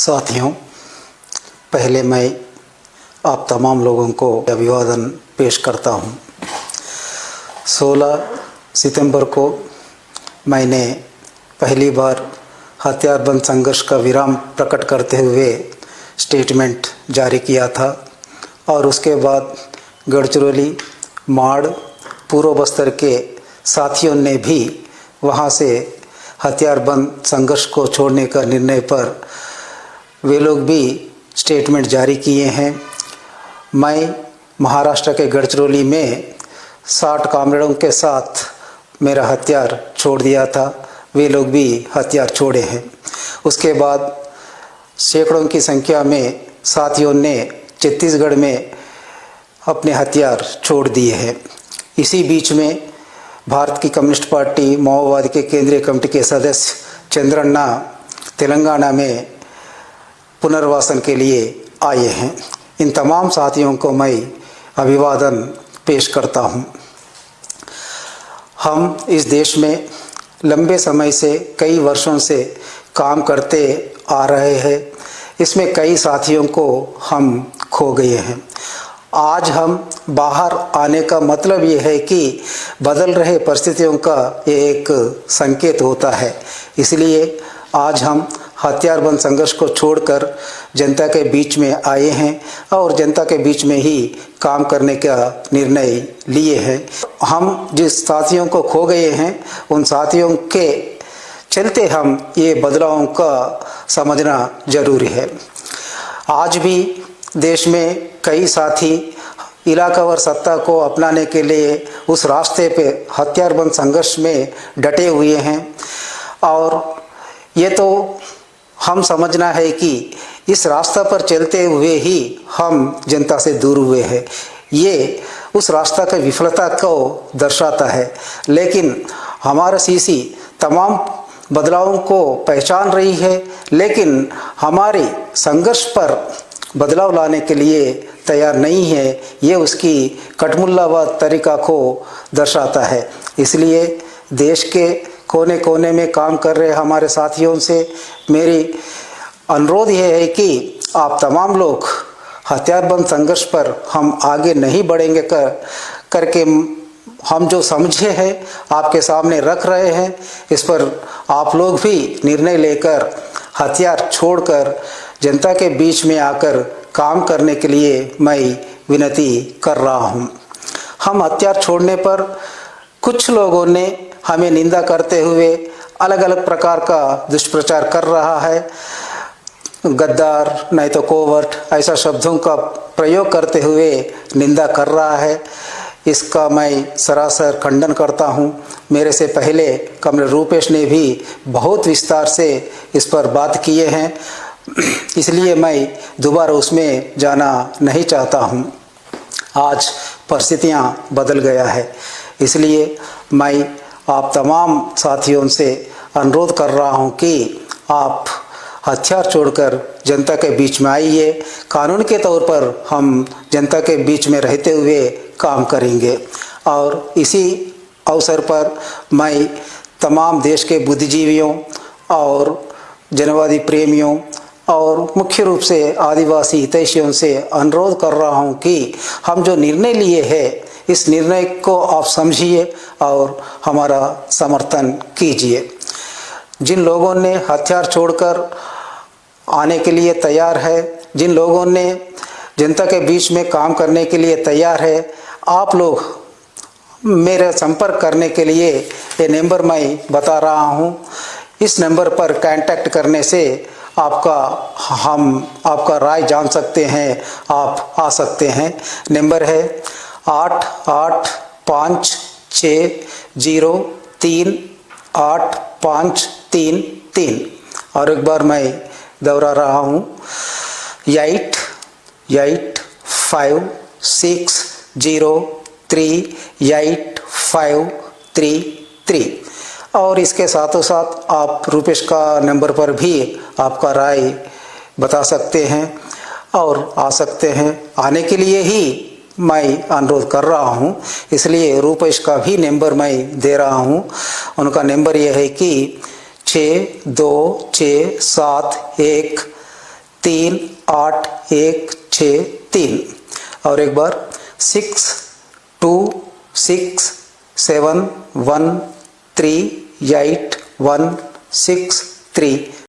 साथियों, पहले मैं आप तमाम लोगों को अभिवादन पेश करता हूं। 16 सितंबर को मैंने पहली बार हथियारबंद संघर्ष का विराम प्रकट करते हुए स्टेटमेंट जारी किया था और उसके बाद गढ़चिरौली, माड़, पूर्व बस्तर के साथियों ने भी वहां से हथियारबंद संघर्ष को छोड़ने का निर्णय पर वे लोग भी स्टेटमेंट जारी किए हैं। मैं महाराष्ट्र के गढ़चिरौली में 60 कामरेडों के साथ मेरा हथियार छोड़ दिया था, वे लोग भी हथियार छोड़े हैं। उसके बाद सैकड़ों की संख्या में साथियों ने छत्तीसगढ़ में अपने हथियार छोड़ दिए हैं। इसी बीच में भारत की कम्युनिस्ट पार्टी माओवादी के केंद्रीय कमेटी के सदस्य चंद्रन्ना तेलंगाना में पुनर्वासन के लिए आए हैं। इन तमाम साथियों को मैं अभिवादन पेश करता हूं। हम इस देश में लंबे समय से, कई वर्षों से काम करते आ रहे हैं। इसमें कई साथियों को हम खो गए हैं। आज हम बाहर आने का मतलब ये है कि बदल रहे परिस्थितियों का ये एक संकेत होता है। इसलिए आज हम हथियारबंद संघर्ष को छोड़कर जनता के बीच में आए हैं और जनता के बीच में ही काम करने का निर्णय लिए हैं। हम जिस साथियों को खो गए हैं, उन साथियों के चलते हम ये बदलावों का समझना जरूरी है। आज भी देश में कई साथी इलाकावार सत्ता को अपनाने के लिए उस रास्ते पे हथियारबंद संघर्ष में डटे हुए हैं और ये तो हम समझना है कि इस रास्ता पर चलते हुए ही हम जनता से दूर हुए हैं। ये उस रास्ता की विफलता को दर्शाता है। लेकिन हमारा सीसी तमाम बदलावों को पहचान रही है, लेकिन हमारे संघर्ष पर बदलाव लाने के लिए तैयार नहीं है। ये उसकी कटमुल्लावाद तरीका को दर्शाता है। इसलिए देश के कोने कोने में काम कर रहे हमारे साथियों से मेरी अनुरोध यह है कि आप तमाम लोग हथियारबंद संघर्ष पर हम आगे नहीं बढ़ेंगे करके हम जो समझे हैं आपके सामने रख रहे हैं। इस पर आप लोग भी निर्णय लेकर हथियार छोड़कर जनता के बीच में आकर काम करने के लिए मैं विनती कर रहा हूं। हम हथियार छोड़ने पर कुछ लोगों ने हमें निंदा करते हुए अलग अलग प्रकार का दुष्प्रचार कर रहा है। गद्दार, नहीं तो कोवर्ट, ऐसा शब्दों का प्रयोग करते हुए निंदा कर रहा है। इसका मैं सरासर खंडन करता हूं। मेरे से पहले कमरेड रूपेश ने भी बहुत विस्तार से इस पर बात किए हैं, इसलिए मैं दोबारा उसमें जाना नहीं चाहता हूं। आज परिस्थितियां बदल गया है, इसलिए मैं आप तमाम साथियों से अनुरोध कर रहा हूं कि आप हथियार छोड़कर जनता के बीच में आइए। कानून के तौर पर हम जनता के बीच में रहते हुए काम करेंगे। और इसी अवसर पर मैं तमाम देश के बुद्धिजीवियों और जनवादी प्रेमियों और मुख्य रूप से आदिवासी हितैषियों से अनुरोध कर रहा हूं कि हम जो निर्णय लिए हैं, इस निर्णय को आप समझिए और हमारा समर्थन कीजिए। जिन लोगों ने हथियार छोड़कर आने के लिए तैयार है, जिन लोगों ने जनता के बीच में काम करने के लिए तैयार है, आप लोग मेरे संपर्क करने के लिए ये नंबर मैं बता रहा हूँ। इस नंबर पर कांटेक्ट करने से हम आपका राय जान सकते हैं, आप आ सकते हैं। नंबर है 8856038533 और एक बार मैं दोहरा रहा हूँ 8856038533। और इसके साथों साथ आप रूपेश का नंबर पर भी आपका राय बता सकते हैं और आ सकते हैं। आने के लिए ही मैं अनुरोध कर रहा हूं, इसलिए रूपेश का भी नंबर मैं दे रहा हूं। उनका नंबर यह है कि 6267 3816 और एक बार 6267138163